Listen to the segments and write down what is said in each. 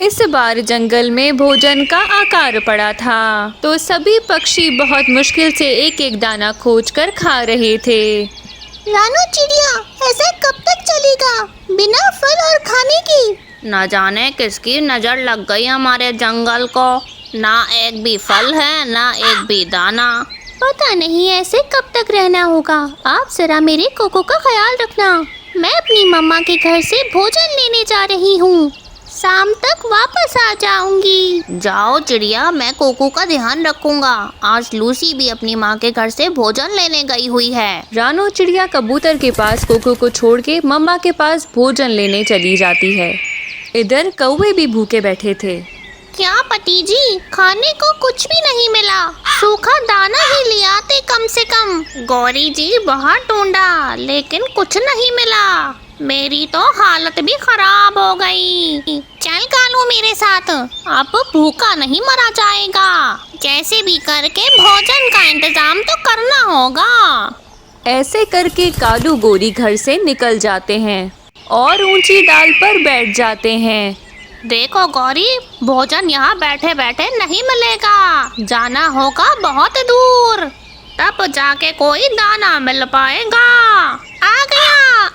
इस बार जंगल में भोजन का आकार पड़ा था, तो सभी पक्षी बहुत मुश्किल से एक एक दाना खोजकर खा रहे थे। रानू चिड़िया, ऐसा कब तक चलेगा बिना फल और खाने की? न जाने किसकी नजर लग गई हमारे जंगल को, ना एक भी फल है ना एक भी दाना। पता नहीं ऐसे कब तक रहना होगा। आप जरा मेरे कोको का ख्याल रखना। मैं अपनी मम्मा के घर से भोजन लेने जा रही हूँ। शाम तक वापस आ जाऊंगी। जाओ चिड़िया, मैं कोको का ध्यान रखूंगा। आज लूसी भी अपनी माँ के घर से भोजन लेने गई हुई है। रानू चिड़िया कबूतर के पास कोको को छोड़ के मम्मा के पास भोजन लेने चली जाती है। इधर कौवे भी भूखे बैठे थे। क्या पति जी, खाने को कुछ भी नहीं मिला। सूखा दाना ही ले आते कम से कम। गौरी जी बहुत ढूंढा लेकिन कुछ नहीं मिला। मेरी तो हालत भी खराब हो गई। चल कालू मेरे साथ, अब भूखा नहीं मरा जाएगा। कैसे भी करके भोजन का इंतजाम तो करना होगा। ऐसे करके कालू गोरी घर से निकल जाते हैं और ऊंची डाल पर बैठ जाते हैं। देखो गौरी, भोजन यहाँ बैठे बैठे नहीं मिलेगा, जाना होगा बहुत दूर, तब जाके कोई दाना मिल पाएगा।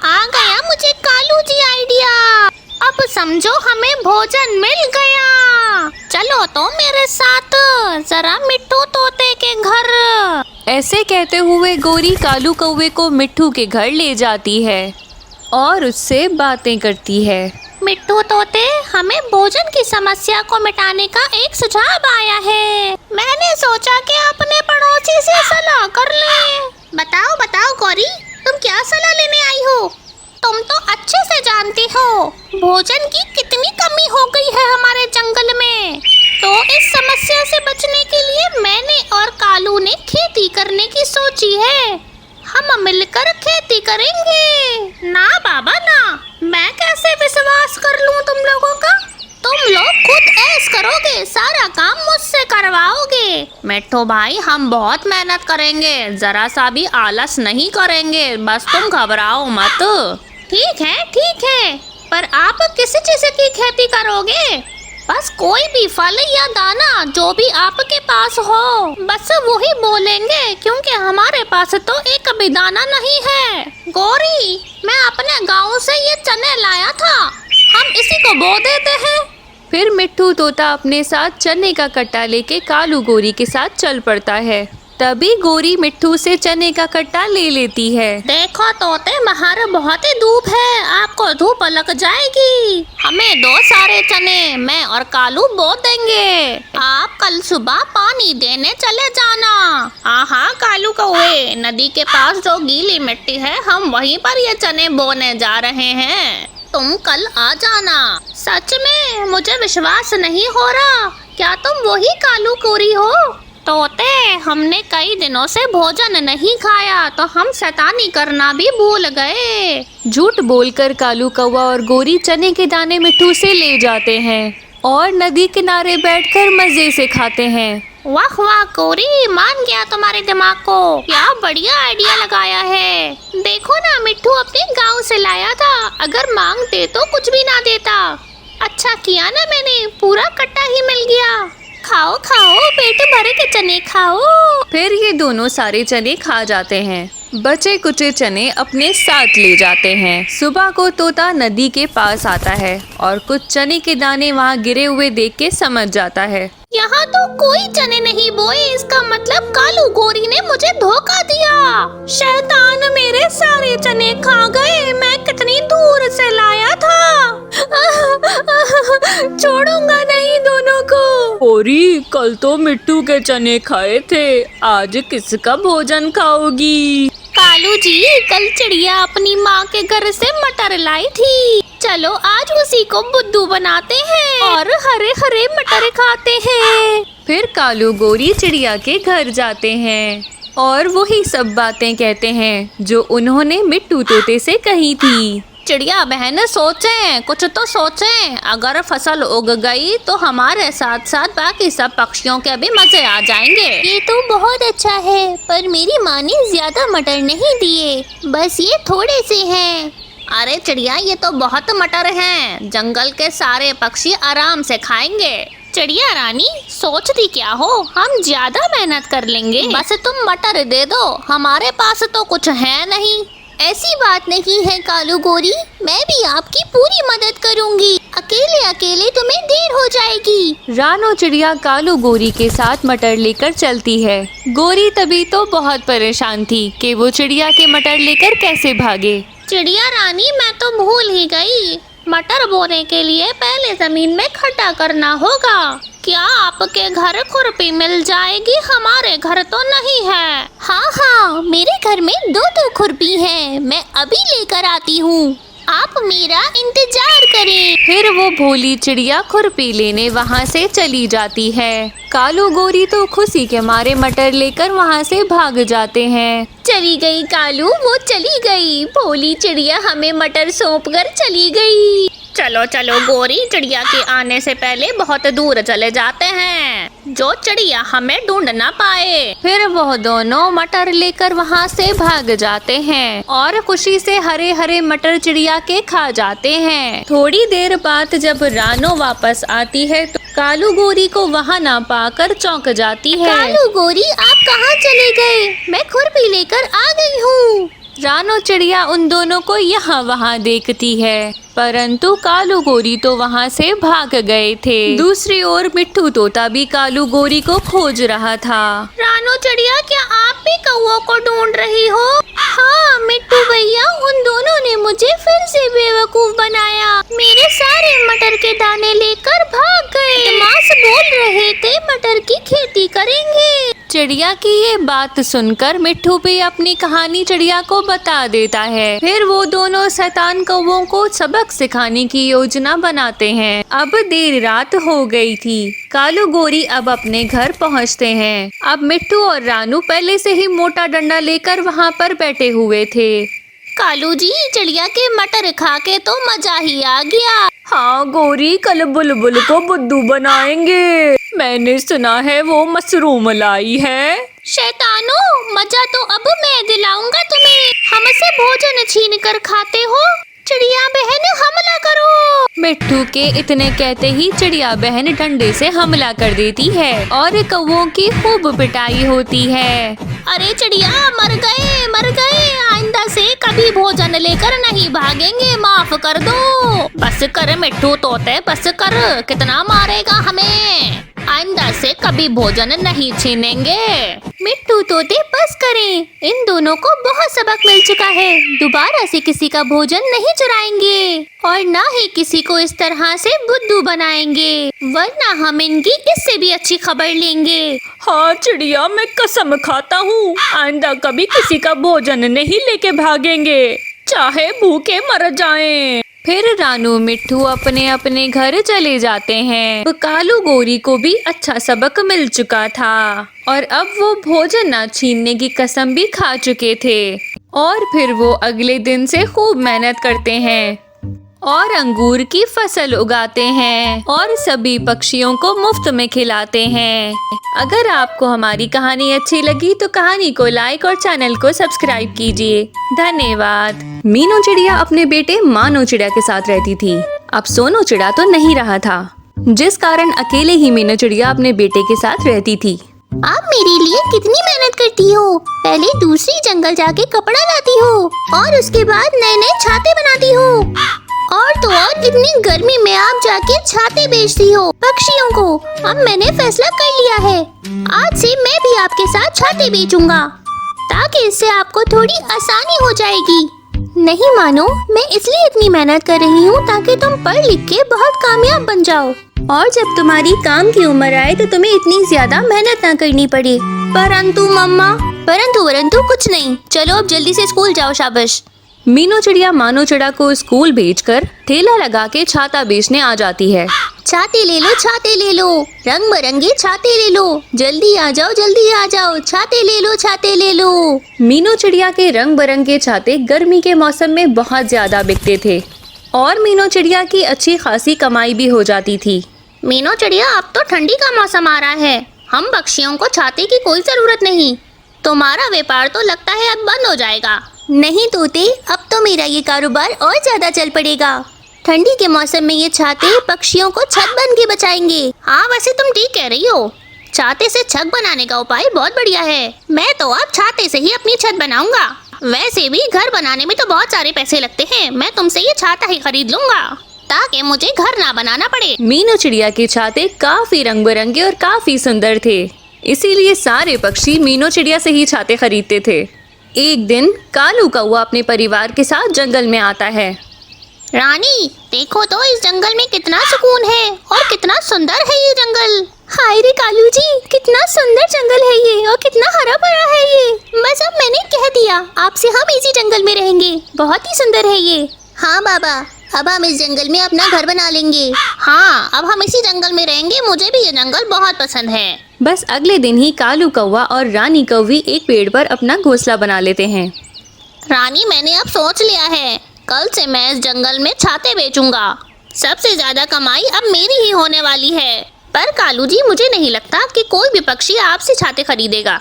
आ गया मुझे कालू जी आइडिया। अब समझो हमें भोजन मिल गया। चलो तो मेरे साथ जरा मिट्टू तोते के घर। ऐसे कहते हुए गोरी कालू कौवे को मिट्टू के घर ले जाती है और उससे बातें करती है। मिट्टू तोते, हमें भोजन की समस्या को मिटाने का एक सुझाव आया है। मैंने सोचा कि अपने पड़ोसी से सलाह कर लें। बताओ बताओ गौरी, तुम क्या सलाह लेने आई हो? तुम तो अच्छे से जानती हो भोजन की कितनी कमी हो गई है हमारे जंगल में। तो इस समस्या से बचने के लिए मैंने और कालू ने खेती करने की सोची है। हम मिलकर खेती करेंगे। ना बाबा ना, मैं कैसे विश्वास कर लूं तुम लोगों का? तुम लोग खुद ऐश करोगे, सारा काम मुझसे करवाओगे। मिट्टू भाई, हम बहुत मेहनत करेंगे, जरा सा भी आलस नहीं करेंगे, बस तुम घबराओ मत। ठीक है, पर आप किस चीज की खेती करोगे? बस कोई भी फल या दाना जो भी आपके पास हो, बस वही बोलेंगे, क्योंकि हमारे पास तो एक भी दाना नहीं है। गौरी, मैं अपने गांव से ये चने लाया था, हम इसी को बो देते हैं। फिर मिट्टू तोता अपने साथ चने का कट्टा लेके कालू गोरी के साथ चल पड़ता है। तभी गोरी मिट्टू से चने का कट्टा ले लेती है। देखो तोते, बाहर बहुत ही धूप है, आपको धूप लग जाएगी। हमें 2 सारे चने मैं और कालू बो देंगे। आप कल सुबह पानी देने चले जाना। हाँ कालू कौवे, नदी के पास जो गीली मिट्टी है, हम वहीं पर ये चने बोने जा रहे हैं। तुम कल आ जाना। सच में मुझे विश्वास नहीं हो रहा, क्या तुम वही कालू गोरी हो? तोते, हमने कई दिनों से भोजन नहीं खाया तो हम शैतानी करना भी भूल गए। झूठ बोलकर कालू कौवा और गोरी चने के दाने मिट्टू से ले जाते हैं और नदी किनारे बैठकर मजे से खाते हैं। वाह वाह गोरी, मान गया तुम्हारे दिमाग को, क्या बढ़िया आइडिया लगाया है। देखो ना, मिट्टू अपने गांव से लाया था, अगर मांगते तो कुछ भी ना देता। अच्छा किया ना, मैंने पूरा कट्टा ही मिल गया। खाओ खाओ, पेट भर के चने खाओ। फिर ये दोनों सारे चने खा जाते हैं। बचे कुचे चने अपने साथ ले जाते हैं। सुबह को तोता नदी के पास आता है और कुछ चने के दाने वहाँ गिरे हुए देख के समझ जाता है। यहाँ तो कोई चने नहीं बोए, इसका मतलब कालू गोरी ने मुझे धोखा दिया। शैतान मेरे सारे चने खा गए, मैं कितनी दूर से लाया था। छोड़ूंगा नहीं दोनों को। गोरी, कल तो मिट्टू के चने खाए थे, आज किसका भोजन खाओगी? कालू जी, कल चिड़िया अपनी माँ के घर से मटर लाई थी, चलो आज उसी को बुद्धू बनाते हैं और हरे हरे मटर खाते हैं। फिर कालू गोरी चिड़िया के घर जाते हैं और वही सब बातें कहते हैं जो उन्होंने मिट्टू तोते से कही थी। चिड़िया बहन, सोचें, कुछ तो सोचें। अगर फसल उग गई तो हमारे साथ साथ बाकी सब पक्षियों के भी मजे आ जाएंगे। ये तो बहुत अच्छा है, पर मेरी माँ ने ज्यादा मटर नहीं दिए, बस ये थोड़े से हैं। अरे चिड़िया, ये तो बहुत मटर हैं। जंगल के सारे पक्षी आराम से खाएंगे। चिड़िया रानी, सोचती क्या हो, हम ज्यादा मेहनत कर लेंगे। बस तुम मटर दे दो, हमारे पास तो कुछ है नहीं। ऐसी बात नहीं है कालू गोरी, मैं भी आपकी पूरी मदद करूंगी। अकेले अकेले तुम्हें देर हो जाएगी। रानो चिड़िया कालू गोरी के साथ मटर लेकर चलती है। गोरी तभी तो बहुत परेशान थी कि वो चिड़िया के मटर लेकर कैसे भागे। चिड़िया रानी, मैं तो भूल ही गई। मटर बोने के लिए पहले जमीन में खड्डा करना होगा। क्या आपके घर खुरपी मिल जाएगी? हमारे घर तो नहीं है। हाँ हाँ, मेरे घर में दो खुरपी है, मैं अभी लेकर आती हूँ। आप मेरा इंतजार करें। फिर वो भोली चिड़िया खुरपी लेने वहाँ से चली जाती है। कालू गोरी तो खुशी के मारे मटर लेकर वहाँ से भाग जाते हैं। चली गई कालू, वो चली गई। भोली चिड़िया हमें मटर सौंप कर चली गई। चलो चलो गोरी, चिड़िया के आने से पहले बहुत दूर चले जाते हैं, जो चिड़िया हमें ढूंढ ना पाए। फिर वो दोनों मटर लेकर वहाँ से भाग जाते हैं और खुशी से हरे हरे मटर चिड़िया के खा जाते हैं। थोड़ी देर बाद जब रानो वापस आती है तो कालू गोरी को वहाँ ना पाकर चौंक जाती है। कालू गोरी, आप कहाँ चले गए? मैं खुरपी लेकर आ गई हूँ। रानो चिड़िया उन दोनों को यहाँ वहाँ देखती है, परंतु कालू गोरी तो वहाँ से भाग गए थे। दूसरी ओर मिट्ठू तोता भी कालू गोरी को खोज रहा था। रानो चिड़िया, क्या आप भी कौओं को ढूंढ रही हो? हाँ मिट्टू भैया, उन दोनों ने मुझे फिर से बेवकूफ बनाया। मेरे सारे मटर के दाने लेकर भाग गए। मास बोल रहे थे मटर की खेती करेंगे। चिड़िया की ये बात सुनकर मिट्ठू भी अपनी कहानी चिड़िया को बता देता है। फिर वो दोनों शैतान कौवों को सबक सिखाने की योजना बनाते हैं। अब देर रात हो गई थी। कालू गोरी अब अपने घर पहुंचते हैं। अब मिट्ठू और रानू पहले से ही मोटा डंडा लेकर वहां पर बैठे हुए थे। कालू जी, चिड़िया के मटर खा के तो मजा ही आ गया। हाँ गोरी, कल बुलबुल को बुद्धू बनाएंगे। मैंने सुना है वो मशरूम लाई है। शैतानो, मजा तो अब मैं दिलाऊंगा तुम्हें। हमसे भोजन छीन कर खाते हो। चिड़िया बहन, हमला करो। मिट्ठू के इतने कहते ही चिड़िया बहन डंडे से हमला कर देती है और कौवों की खूब पिटाई होती है। अरे चिड़िया, मर गए मर गए। आइंदा से कभी भोजन लेकर नहीं भागेंगे, माफ कर दो। बस कर मिट्ठू तोते, बस कर। कितना मारेगा हमें? आइंदा से कभी भोजन नहीं छीनेंगे। मिट्टू तोते बस करें, इन दोनों को बहुत सबक मिल चुका है। दोबारा से किसी का भोजन नहीं चुराएंगे और ना ही किसी को इस तरह से बुद्धू बनाएंगे, वरना हम इनकी इससे भी अच्छी खबर लेंगे। हाँ चिड़िया, मैं कसम खाता हूँ आइंदा कभी किसी का भोजन नहीं लेके भागेंगे, चाहे भूखे मर जाएं। फिर रानू मिट्ठू अपने अपने घर चले जाते हैं। कालू गोरी को भी अच्छा सबक मिल चुका था और अब वो भोजन न छीनने की कसम भी खा चुके थे। और फिर वो अगले दिन से खूब मेहनत करते हैं और अंगूर की फसल उगाते हैं और सभी पक्षियों को मुफ्त में खिलाते हैं। अगर आपको हमारी कहानी अच्छी लगी तो कहानी को लाइक और चैनल को सब्सक्राइब कीजिए। धन्यवाद। मीनू चिड़िया अपने बेटे मानो चिड़िया के साथ रहती थी। अब सोनू चिड़िया तो नहीं रहा था, जिस कारण अकेले ही मीनू चिड़िया अपने बेटे के साथ रहती थी। आप मेरे लिए कितनी मेहनत करती हो। पहले दूसरी जंगल जाके कपड़ा लाती हो और उसके बाद नए नए छाते बनाती हो, और तो और इतनी गर्मी में आप जाके छाते बेचती हो पक्षियों को। अब मैंने फैसला कर लिया है, आज से मैं भी आपके साथ छाते बेचूंगा, ताकि इससे आपको थोड़ी आसानी हो जाएगी। नहीं मानो, मैं इसलिए इतनी मेहनत कर रही हूँ ताकि तुम पढ़ लिख के बहुत कामयाब बन जाओ और जब तुम्हारी काम की उम्र आए तो तुम्हें इतनी ज्यादा मेहनत ना करनी पड़े। परंतु मम्मा, परंतु कुछ नहीं, चलो अब जल्दी से स्कूल जाओ, शाबाश। मीनू चिड़िया मानो चिड़ा को स्कूल भेजकर ठेला लगा के छाता बेचने आ जाती है। छाते ले लो, छाते ले लो, रंग बिरंगे छाते ले लो, जल्दी आ जाओ, जल्दी आ जाओ, छाते ले लो, छाते ले लो। मीनू चिड़िया के रंग बिरंगे छाते गर्मी के मौसम में बहुत ज्यादा बिकते थे और मीनू चिड़िया की अच्छी खासी कमाई भी हो जाती थी। मीनू चिड़िया, अब तो ठंडी का मौसम आ रहा है, हम पक्षियों को छाते की कोई जरूरत नहीं। तुम्हारा व्यापार तो लगता है अब बंद हो जाएगा। नहीं तोते, अब तो मेरा ये कारोबार और ज्यादा चल पड़ेगा। ठंडी के मौसम में ये छाते पक्षियों को छत बन के बचाएंगे। हाँ वैसे तुम ठीक कह रही हो, छाते से छत बनाने का उपाय बहुत बढ़िया है। मैं तो अब छाते से ही अपनी छत बनाऊंगा। वैसे भी घर बनाने में तो बहुत सारे पैसे लगते हैं, मैं तुमसे ये छाता ही खरीद लूंगा ताकि मुझे घर ना बनाना पड़े। मीनू चिड़िया के छाते काफी रंग बिरंगे और काफी सुंदर थे, इसीलिए सारे पक्षी मीनू चिड़िया से ही छाते खरीदते थे। एक दिन कालू कौवा अपने परिवार के साथ जंगल में आता है। रानी देखो तो इस जंगल में कितना सुकून है और कितना सुंदर है ये जंगल। हाय रे कालू जी, कितना सुंदर जंगल है ये और कितना हरा भरा है ये। बस अब मैंने कह दिया, आपसे हम इसी जंगल में रहेंगे। बहुत ही सुंदर है ये। हाँ बाबा, अब हम इस जंगल में अपना घर बना लेंगे। हाँ अब हम इसी जंगल में रहेंगे, मुझे भी ये जंगल बहुत पसंद है। बस अगले दिन ही कालू कौवा और रानी कौवी एक पेड़ पर अपना घोंसला बना लेते हैं। रानी मैंने अब सोच लिया है, कल से मैं इस जंगल में छाते बेचूंगा। सबसे ज्यादा कमाई अब मेरी ही होने वाली है। पर कालू जी मुझे नहीं लगता कि कोई भी पक्षी आपसे छाते खरीदेगा,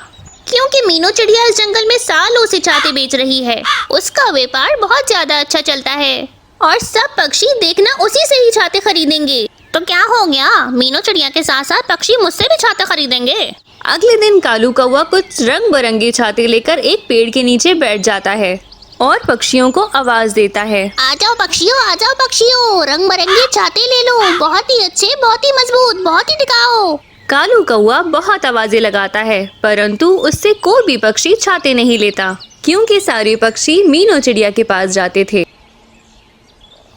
क्योंकि मीनू चिड़िया इस जंगल में सालों से छाते बेच रही है। उसका व्यापार बहुत ज्यादा अच्छा चलता है और सब पक्षी देखना उसी से ही छाते खरीदेंगे। तो क्या हो गया, मीनू चिड़िया के साथ साथ पक्षी मुझसे भी छाते खरीदेंगे। अगले दिन कालू कौवा कुछ रंग बिरंगे छाते लेकर एक पेड़ के नीचे बैठ जाता है और पक्षियों को आवाज देता है। आ जाओ पक्षियों, रंग बिरंगे छाते ले लो, बहुत ही अच्छे, बहुत ही मजबूत, बहुत ही टिकाऊ। कालू कौवा बहुत आवाजें लगाता है, परंतु उससे कोई भी पक्षी छाते नहीं लेता, क्योंकि सारे पक्षी मीनू चिड़िया के पास जाते थे।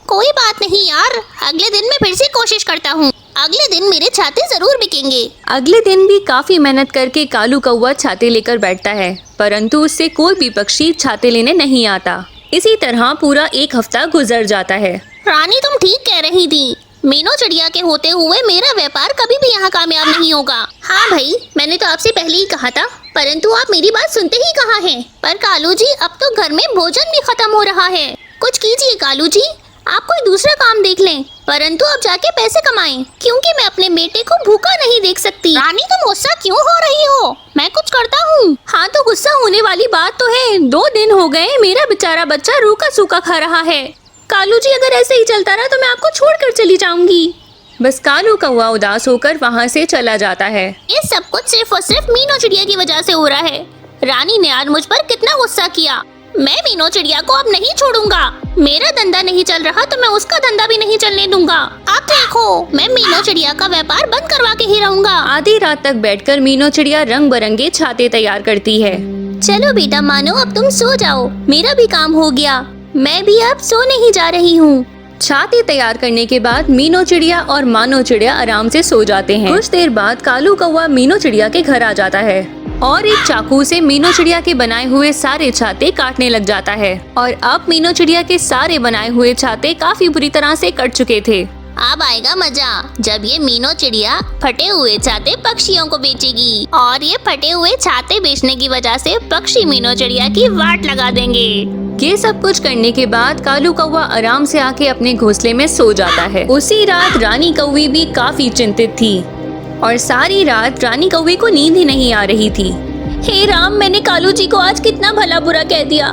कोई बात नहीं यार, अगले दिन मैं फिर से कोशिश करता हूँ। अगले दिन मेरे छाते जरूर बिकेंगे। अगले दिन भी काफी मेहनत करके कालू कौवा छाते लेकर बैठता है, परंतु उससे कोई भी पक्षी छाते लेने नहीं आता। इसी तरह पूरा एक हफ्ता गुजर जाता है। रानी तुम ठीक कह रही थी, मीनू चिड़िया के होते हुए मेरा व्यापार कभी भी यहाँ कामयाब नहीं होगा। हाँ भाई, मैंने तो आपसे पहले ही कहा था, परंतु आप मेरी बात सुनते ही कहाँ हैं। पर कालू जी अब तो घर में भोजन भी खत्म हो रहा है, कुछ कीजिए कालू जी, आप कोई दूसरा काम देख लें, परंतु अब जाके पैसे कमाएं, क्योंकि मैं अपने बेटे को भूखा नहीं देख सकती। रानी तुम गुस्सा क्यों हो रही हो, मैं कुछ करता हूँ। हाँ तो गुस्सा होने वाली बात तो है, 2 दिन हो गए मेरा बेचारा बच्चा रूखा सूखा खा रहा है। कालू जी अगर ऐसे ही चलता रहा तो मैं आपको छोड़कर चली जाऊंगी। बस कालू कौवा उदास होकर वहाँ से चला जाता है। ये सब कुछ सिर्फ और सिर्फ मीनू चिड़िया की वजह से हो रहा है। रानी ने आज मुझ पर कितना गुस्सा किया। मैं मीनू चिड़िया को अब नहीं छोड़ूंगा। मेरा धंधा नहीं चल रहा तो मैं उसका धंधा भी नहीं चलने दूंगा। आप देखो, मैं मीनू चिड़िया का व्यापार बंद करवा के ही रहूंगा। आधी रात तक बैठकर मीनू चिड़िया रंग बिरंगे छाते तैयार करती है। चलो बेटा मानो, अब तुम सो जाओ, मेरा भी काम हो गया, मैं भी अब सोने ही जा रही हूँ। छाते तैयार करने के बाद मीनू चिड़िया और मानो चिड़िया आराम से सो जाते हैं। कुछ देर बाद कालू कौवा मीनू चिड़िया के घर आ जाता है और एक चाकू से मीनू चिड़िया के बनाए हुए सारे छाते काटने लग जाता है। और अब मीनू चिड़िया के सारे बनाए हुए छाते काफी बुरी तरह से कट चुके थे। अब आएगा मजा जब ये मीनू चिड़िया फटे हुए छाते पक्षियों को बेचेगी, और ये फटे हुए छाते बेचने की वजह से पक्षी मीनू चिड़िया की वाट लगा देंगे। ये सब कुछ करने के बाद कालू कौवा आराम से आके अपने घोंसले में सो जाता है। उसी रात रानी कौवी भी काफी चिंतित थी और सारी रात रानी कौवे को नींद ही नहीं आ रही थी। हे राम, मैंने कालू जी को आज कितना भला बुरा कह दिया,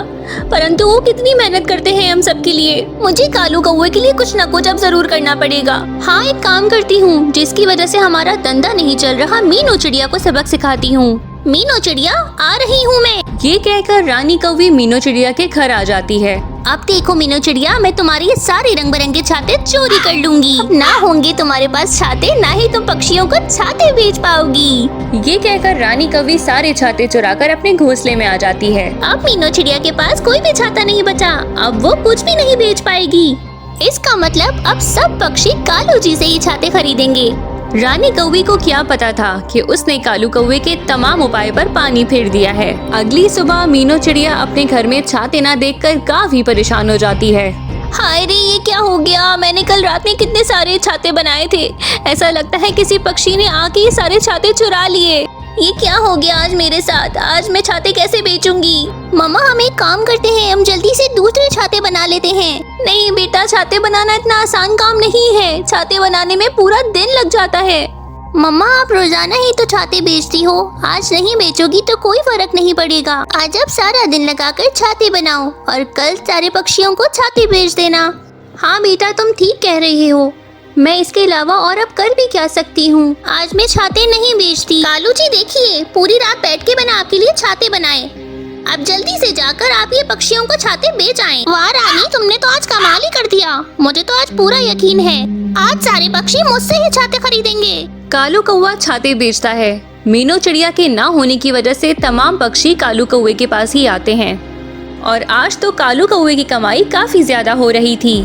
परंतु वो कितनी मेहनत करते हैं हम सब के लिए। मुझे कालू कौवे के लिए कुछ न कुछ अब जरूर करना पड़ेगा। हाँ, एक काम करती हूँ, जिसकी वजह से हमारा धंधा नहीं चल रहा, मीनू चिड़िया को सबक सिखाती हूँ। मीनू चिड़िया आ रही हूँ मैं। ये कहकर रानी कौवी मीनू चिड़िया के घर आ जाती है। अब देखो मीनू चिड़िया, मैं तुम्हारे ये सारे रंग बिरंगे छाते चोरी कर लूंगी। ना होंगे तुम्हारे पास छाते, ना ही तुम पक्षियों को छाते बेच पाओगी। ये कहकर रानी कौवी सारे छाते चुराकर अपने घोंसले में आ जाती है। अब मीनू चिड़िया के पास कोई भी छाता नहीं बचा, अब वो कुछ भी नहीं बेच पाएगी। इसका मतलब अब सब पक्षी कालू जी से ही छाते खरीदेंगे। रानी कौवी को क्या पता था कि उसने कालू कौवे के तमाम उपाय पर पानी फेर दिया है। अगली सुबह मीनू चिड़िया अपने घर में छाते न देखकर काफी परेशान हो जाती है। हाय रे, ये क्या हो गया? मैंने कल रात में कितने सारे छाते बनाए थे, ऐसा लगता है किसी पक्षी ने आके ये सारे छाते चुरा लिए। ये क्या हो गया आज मेरे साथ? आज मैं छाते कैसे बेचूंगी? मम्मा, हम एक काम करते हैं, हम जल्दी से दूसरे छाते बना लेते हैं। नहीं बेटा, छाते बनाना इतना आसान काम नहीं है, छाते बनाने में पूरा दिन लग जाता है। मम्मा आप रोजाना ही तो छाते बेचती हो, आज नहीं बेचोगी तो कोई फर्क नहीं पड़ेगा। आज अब सारा दिन लगाकर छाते बनाओ और कल सारे पक्षियों को छाते बेच देना। हाँ बेटा, तुम ठीक कह रही हो। मैं इसके अलावा और अब कर भी क्या सकती हूँ। आज मैं छाते नहीं बेचती। कालू जी देखिए, पूरी रात बैठ के मैंने आपके लिए छाते बनाए। अब जल्दी से जाकर आप ये पक्षियों को छाते बेच आएं। वाह रानी, तुमने तो आज कमाल ही कर दिया। मुझे तो आज पूरा यकीन है आज सारे पक्षी मुझसे ही छाते खरीदेंगे। कालू कौवा छाते बेचता है। मीनू चिड़िया के ना होने की वजह से तमाम पक्षी कालू कौवे के पास ही आते हैं और आज तो कालू कौवे की कमाई काफी ज्यादा हो रही थी।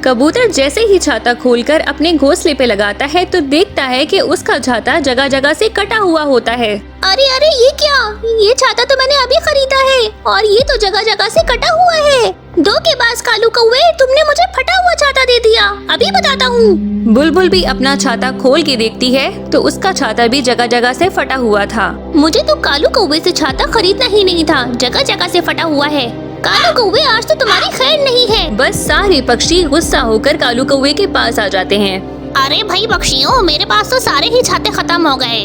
कबूतर जैसे ही छाता खोलकर अपने घोंसले पे लगाता है तो देखता है कि उसका छाता जगह जगह से कटा हुआ होता है। अरे अरे, ये क्या? ये छाता तो मैंने अभी खरीदा है और ये तो जगह जगह से कटा हुआ है। धोखेबाज कालू कौवे, तुमने मुझे फटा हुआ छाता दे दिया। अभी बताता हूँ। बुलबुल भी अपना छाता खोल के देखती है तो उसका छाता भी जगह जगह से फटा हुआ था। मुझे तो कालू कौवे से छाता खरीदना ही नहीं था, जगह जगह से फटा हुआ है। कालू कौवे, आज तो तुम्हारी खैर नहीं है। बस सारे पक्षी गुस्सा होकर कालू कौवे के पास आ जाते हैं। अरे भाई पक्षियों, मेरे पास तो सारे ही छाते खत्म हो गए।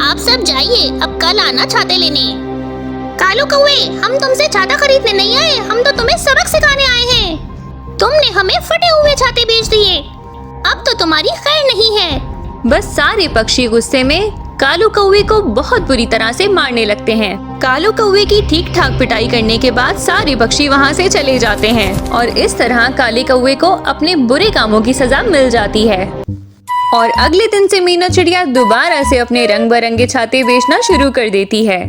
आप सब जाइए, अब कल आना छाते लेने। कालू कौवे, हम तुमसे छाता खरीदने नहीं आए, हम तो तुम्हें सबक सिखाने आए हैं। तुमने हमें फटे हुए छाते बेच दिए, अब तो तुम्हारी खैर नहीं है। बस सारे पक्षी गुस्से में कालू कौवे को बहुत बुरी तरह से मारने लगते हैं। कालू कौवे की ठीक ठाक पिटाई करने के बाद सारे पक्षी वहाँ से चले जाते हैं और इस तरह काले कौवे को अपने बुरे कामों की सजा मिल जाती है। और अगले दिन से मीनू चिड़िया दोबारा से अपने रंग बिरंगे छाते बेचना शुरू कर देती है।